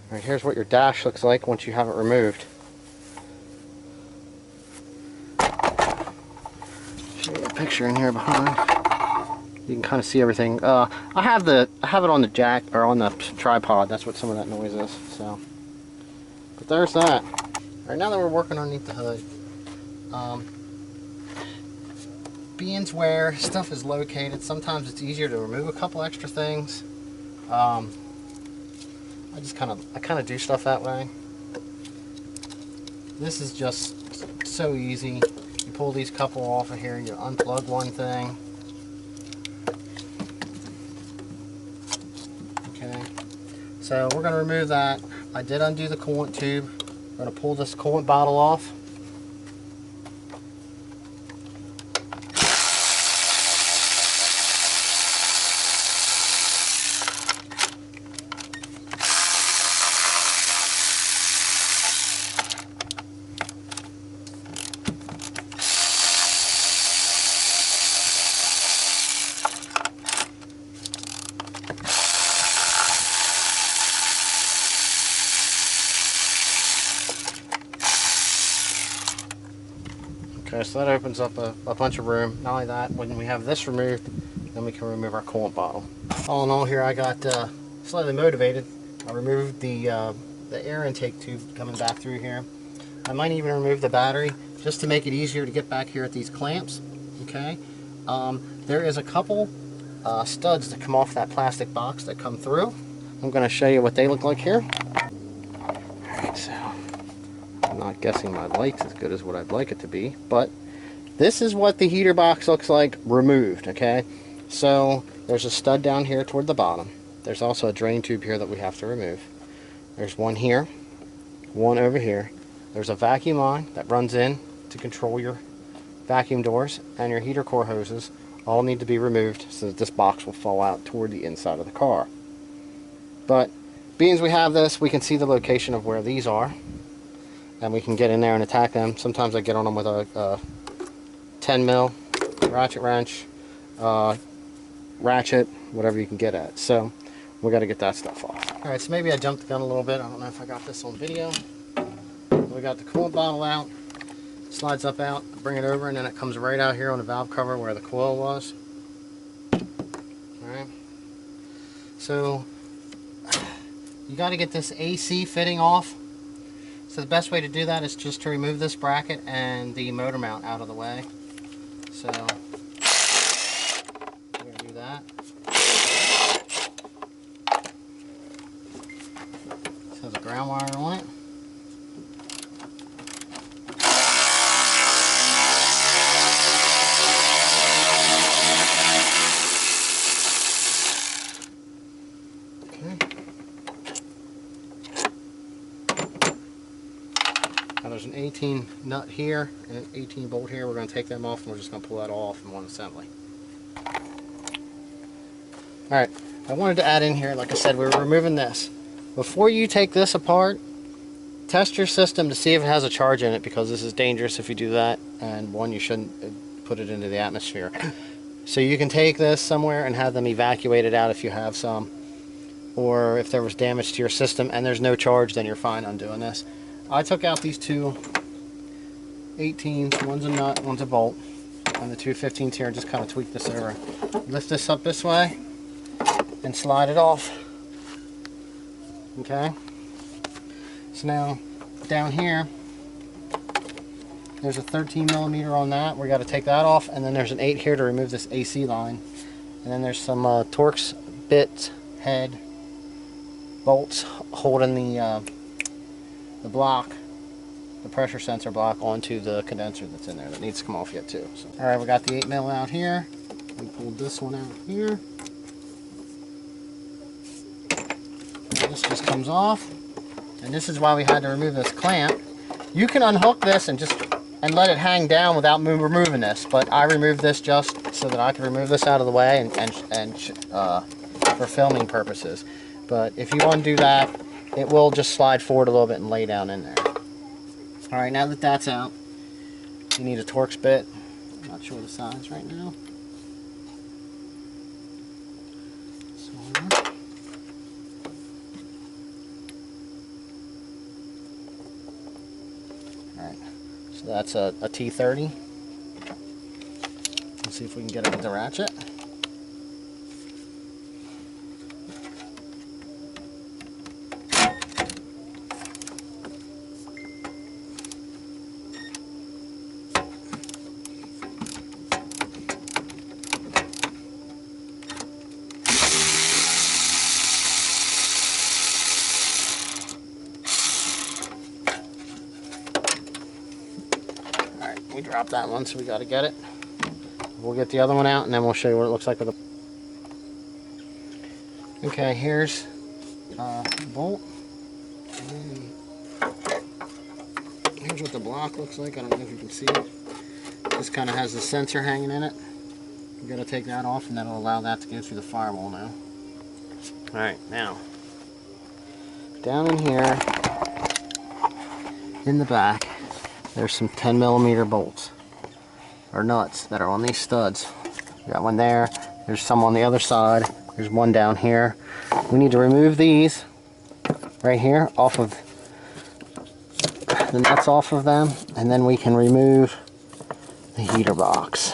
Alright, here's what your dash looks like once you have it removed. Show you a picture in here behind. You can kind of see everything. I have it on the jack or on the tripod. That's what some of that noise is. So, but there's that. All right, now that we're working underneath the hood, being where stuff is located, sometimes it's easier to remove a couple extra things. I kind of do stuff that way. This is just so easy. You pull these couple off of here. You unplug one thing. Okay, so we're going to remove that. I did undo the coolant tube. I'm going to pull this coolant bottle off. Okay, so that opens up a bunch of room. Not only that, when we have this removed, then we can remove our coolant bottle. All in all here, I got slightly motivated. I removed the air intake tube coming back through here. I might even remove the battery just to make it easier to get back here at these clamps. Okay, there is a couple studs that come off that plastic box that come through. I'm going to show you what they look like here. Alright, so I'm not guessing my light's as good as what I'd like it to be, but this is what the heater box looks like removed. Okay, so there's a stud down here toward the bottom. There's also a drain tube here that we have to remove. There's one here, one over here. There's a vacuum line that runs in to control your vacuum doors, and your heater core hoses all need to be removed so that this box will fall out toward the inside of the car. But being as we have this, we can see the location of where these are, and we can get in there and attack them. Sometimes I get on them with a 10 mil ratchet wrench, ratchet, whatever you can get at. So we got to get that stuff off. All right, so maybe I jumped the gun a little bit. I don't know if I got this on video. We got the coolant bottle out, slides up out, bring it over, and then it comes right out here on the valve cover where the coil was. All right, so you got to get this AC fitting off. So the best way to do that is just to remove this bracket and the motor mount out of the way. So we're going to do that. This has a ground wire on it. Now there's an 18 nut here and an 18 bolt here. We're going to take them off and we're just going to pull that all off in one assembly. Alright, I wanted to add in here, like I said, we were removing this. Before you take this apart, test your system to see if it has a charge in it, because this is dangerous if you do that, and one, you shouldn't put it into the atmosphere. So you can take this somewhere and have them evacuate it out if you have some, or if there was damage to your system and there's no charge, then you're fine on doing this. I took out these two 18s, one's a nut, one's a bolt, and the two 15s here, and just kind of tweak this over. Lift this up this way and slide it off. Okay, so now down here there's a 13 millimeter on that. We got to take that off, and then there's an 8 here to remove this AC line, and then there's some Torx bit head bolts holding the block, the pressure sensor block, onto the condenser that's in there that needs to come off yet too. So, all right, we got the 8 mil out here. We pulled this one out here. And this just comes off, and this is why we had to remove this clamp. You can unhook this and let it hang down without removing this, but I removed this just so that I could remove this out of the way and for filming purposes. But if you undo that, it will just slide forward a little bit and lay down in there. All right, now that that's out, you need a Torx bit. I'm not sure the size right now. So that's a T30. Let's see if we can get it with the ratchet. We dropped that one, so we got to get it. We'll get the other one out, and then we'll show you what it looks like with the... Okay, here's the bolt. Here's what the block looks like. I don't know if you can see it. This kind of has the sensor hanging in it. We've got to take that off, and that'll allow that to go through the firewall now. Alright, now, down in here, in the back, there's some 10mm bolts, or nuts, that are on these studs. We got one there, there's some on the other side, there's one down here. We need to remove these right here off of the nuts off of them, and then we can remove the heater box.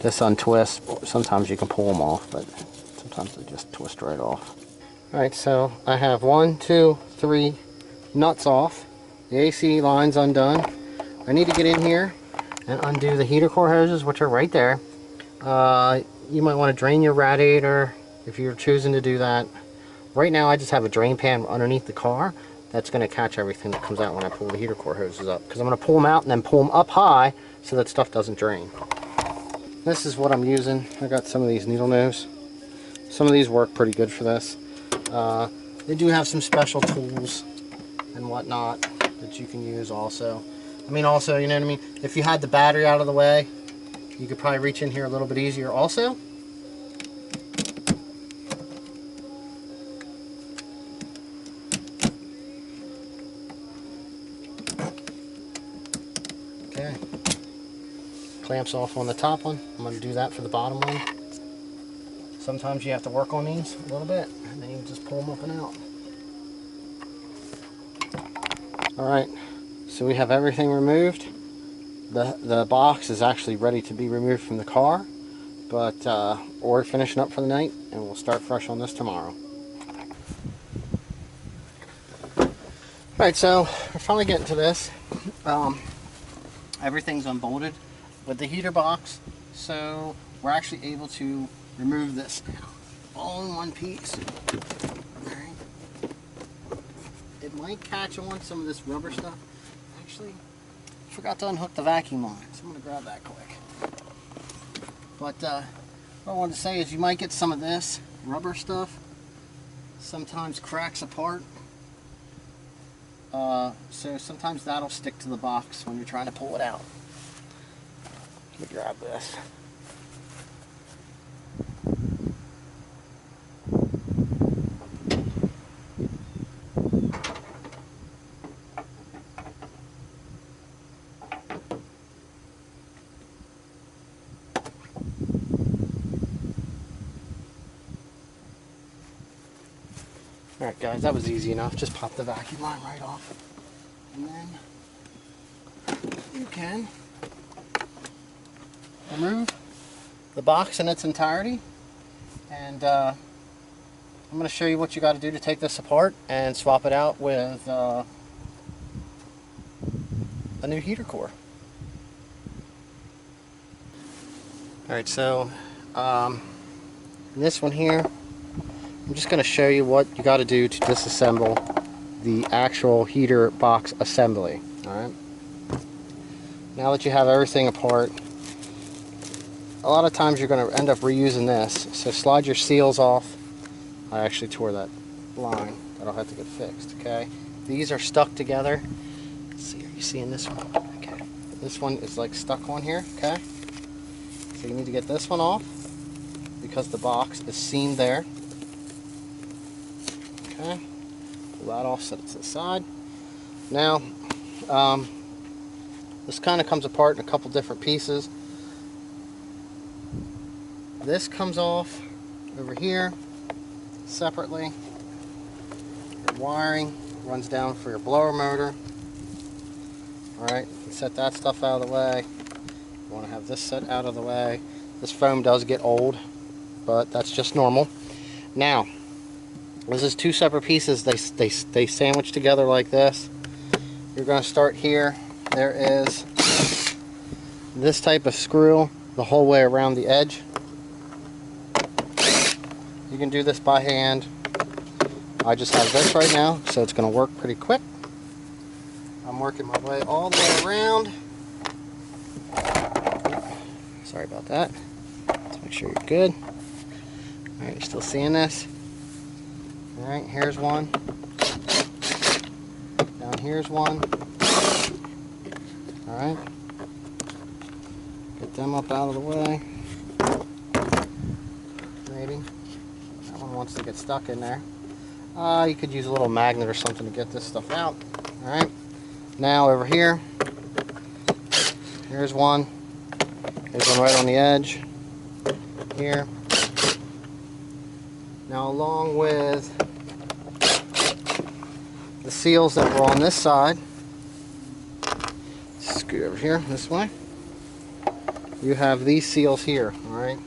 This untwists. Sometimes you can pull them off, but sometimes they just twist right off. Alright, so I have 1, 2, 3 nuts off. The AC line's undone. I need to get in here and undo the heater core hoses, which are right there. You might want to drain your radiator if you're choosing to do that. Right now I just have a drain pan underneath the car that's going to catch everything that comes out when I pull the heater core hoses up, because I'm going to pull them out and then pull them up high so that stuff doesn't drain. This is what I'm using. I got some of these needle nose. Some of these work pretty good for this. They do have some special tools and whatnot that you can use also. I mean, also, you know what I mean? If you had the battery out of the way, you could probably reach in here a little bit easier also. Okay. Clamps off on the top one. I'm going to do that for the bottom one. Sometimes you have to work on these a little bit, and then you just pull them up and out. Alright, so we have everything removed. The box is actually ready to be removed from the car, but we're finishing up for the night, and we'll start fresh on this tomorrow. Alright, so we're finally getting to this. Everything's unbolted with the heater box, so we're actually able to remove this now, all in one piece. Alright. It might catch on some of this rubber stuff. Actually, I forgot to unhook the vacuum line, so I'm going to grab that quick. But what I wanted to say is you might get some of this rubber stuff. Sometimes cracks apart. So sometimes that'll stick to the box when you're trying to pull it out. Let me grab this. Alright guys, that was easy enough. Just pop the vacuum line right off. And then you can remove the box in its entirety. And I'm going to show you what you got to do to take this apart and swap it out with a new heater core. Alright, so this one here, I'm just going to show you what you got to do to disassemble the actual heater box assembly. Alright. Now that you have everything apart, a lot of times you're going to end up reusing this. So slide your seals off. I actually tore that line. That'll have to get fixed. Okay. These are stuck together. Let's see, are you seeing this one? Okay. This one is like stuck on here. Okay. So you need to get this one off because the box is seamed there. Okay, pull that off, set it to the side. Now, this kind of comes apart in a couple different pieces. This comes off over here separately. The wiring runs down for your blower motor. Alright, you can set that stuff out of the way. You want to have this set out of the way. This foam does get old, but that's just normal. Now, this is two separate pieces. They sandwich together like this. You're going to start here. There is this type of screw the whole way around the edge. You can do this by hand. I just have this right now, so it's going to work pretty quick. I'm working my way all the way around. Sorry about that. Let's make sure you're good. Alright, you're still seeing this? Alright, here's one. Down here's one. Alright. Get them up out of the way. Maybe. That one wants to get stuck in there. You could use a little magnet or something to get this stuff out. Alright. Now over here. Here's one. There's one right on the edge. Here. Now along with the seals that were on this side, scoot over here this way, you have these seals here. Alright,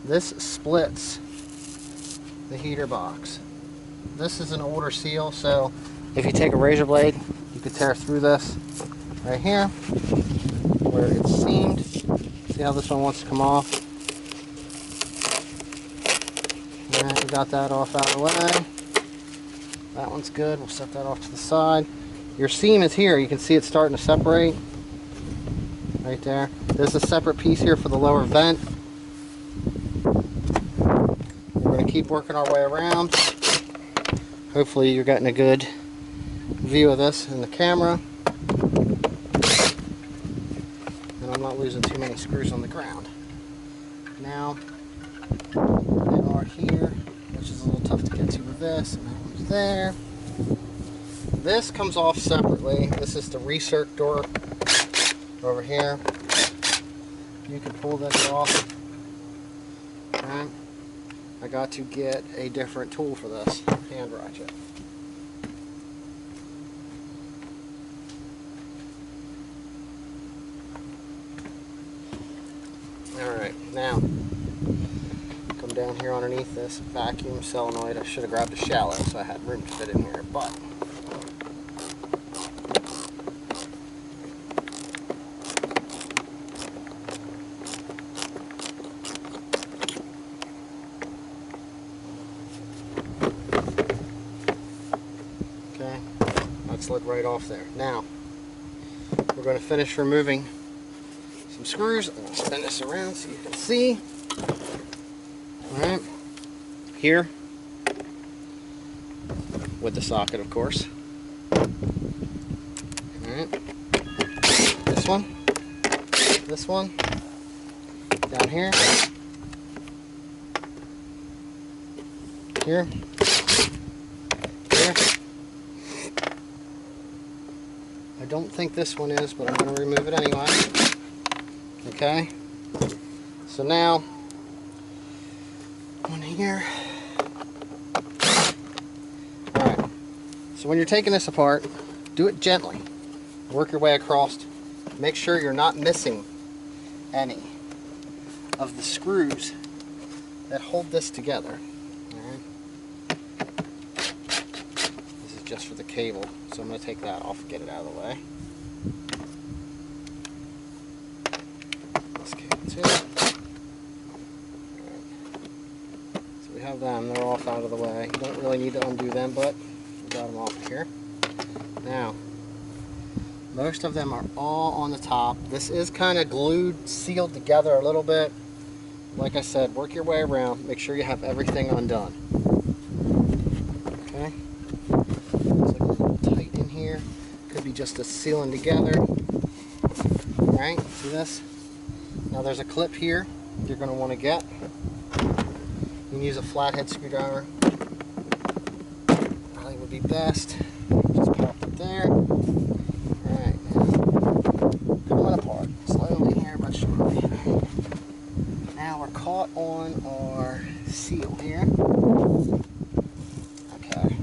this splits the heater box. This is an older seal, so if you take a razor blade, you could tear through this right here where it's seamed. See how this one wants to come off? Alright, we got that off out of the way. That one's good. We'll set that off to the side. Your seam is here. You can see it's starting to separate. Right there. There's a separate piece here for the lower vent. We're going to keep working our way around. Hopefully you're getting a good view of this in the camera. And I'm not losing too many screws on the ground. Now, they are here, which is a little tough to get to with this. And that one's there. This comes off separately. This is the recirc door over here. You can pull this off. Okay. I got to get a different tool for this, hand ratchet. Alright, now come down here underneath this vacuum solenoid. I should have grabbed a shallow so I had room to fit in here, but okay, that slid right off there. Now we're going to finish removing some screws. I'm going to spin this around so you can see. Alright, here with the socket, of course. Alright, this one, down here, here, I don't think this one is, but I'm going to remove it anyway. Okay, so now one here. Alright, so when you're taking this apart, do it gently. Work your way across. Make sure you're not missing any of the screws that hold this together. Alright, this is just for the cable, so I'm going to take that off and get it out of the way. We have them, they're off out of the way. You don't really need to undo them, but we got them off here. Now, most of them are all on the top. This is kind of glued, sealed together a little bit. Like I said, work your way around. Make sure you have everything undone. Okay? Looks like a little tight in here. Could be just a sealing together. Alright, see this? Now there's a clip here you're going to want to get. You can use a flathead screwdriver. Probably would be best. Just pop it there. Alright, now coming apart slowly here but surely. Now we're caught on our seal here. Okay.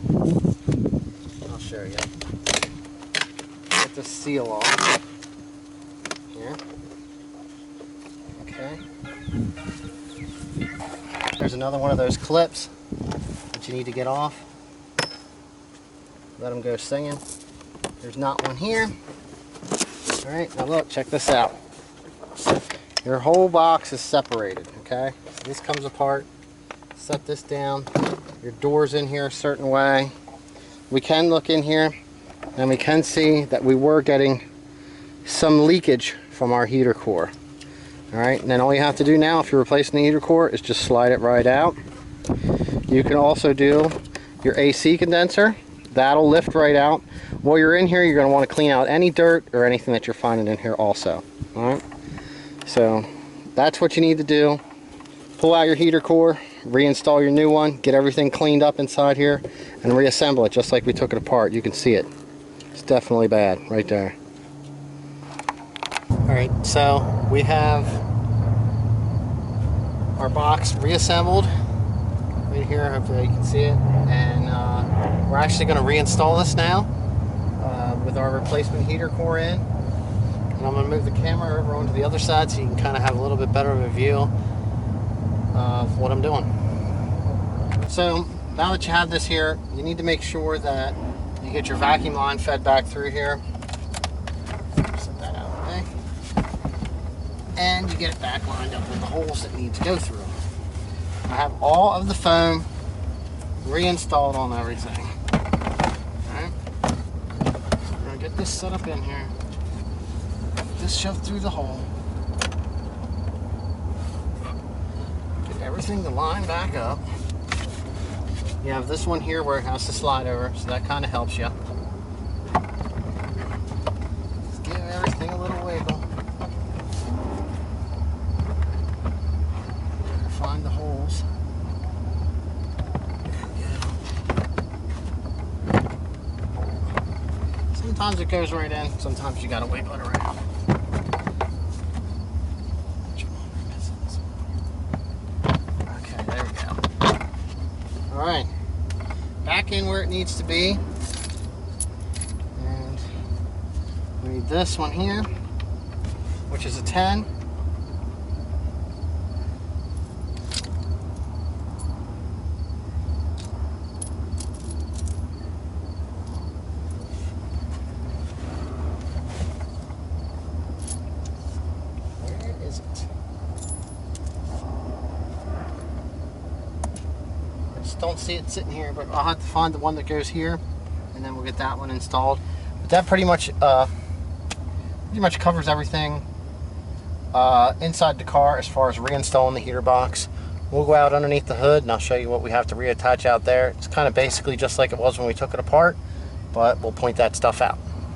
I'll show seal off. Here. Okay. There's another one of those clips that you need to get off. Let them go singing. There's not one here. Alright, now look, check this out. Your whole box is separated, okay? So this comes apart. Set this down. Your door's in here a certain way. We can look in here and we can see that we were getting some leakage from our heater core. Alright, and then all you have to do now if you're replacing the heater core is just slide it right out. You can also do your AC condenser. That'll lift right out. While you're in here, you're going to want to clean out any dirt or anything that you're finding in here also. Alright, so that's what you need to do. Pull out your heater core, reinstall your new one, get everything cleaned up inside here, and reassemble it just like we took it apart. You can see it. It's definitely bad right there. Alright, so we have our box reassembled right here. Hopefully you can see it. And we're actually going to reinstall this now with our replacement heater core in. And I'm going to move the camera over onto the other side so you can kind of have a little bit better of a view of what I'm doing. So now that you have this here, you need to make sure that you get your vacuum line fed back through here. Set that out of the way. And you get it back lined up with the holes that need to go through. I have all of the foam reinstalled on everything. Alright. We're going to get this set up in here. Get this shoved through the hole. Get everything to line back up. You have this one here where it has to slide over, so that kind of helps you. Just give everything a little wiggle. Find the holes. Sometimes it goes right in, sometimes you gotta wiggle it around. Okay, there we go. Alright, back in where it needs to be. And we need this one here, which is a 10. Don't see it sitting here, but I'll have to find the one that goes here, and then we'll get that one installed. But that pretty much covers everything inside the car as far as reinstalling the heater box. We'll go out underneath the hood and I'll show you what we have to reattach out there. It's kind of basically just like it was when we took it apart, but we'll point that stuff out.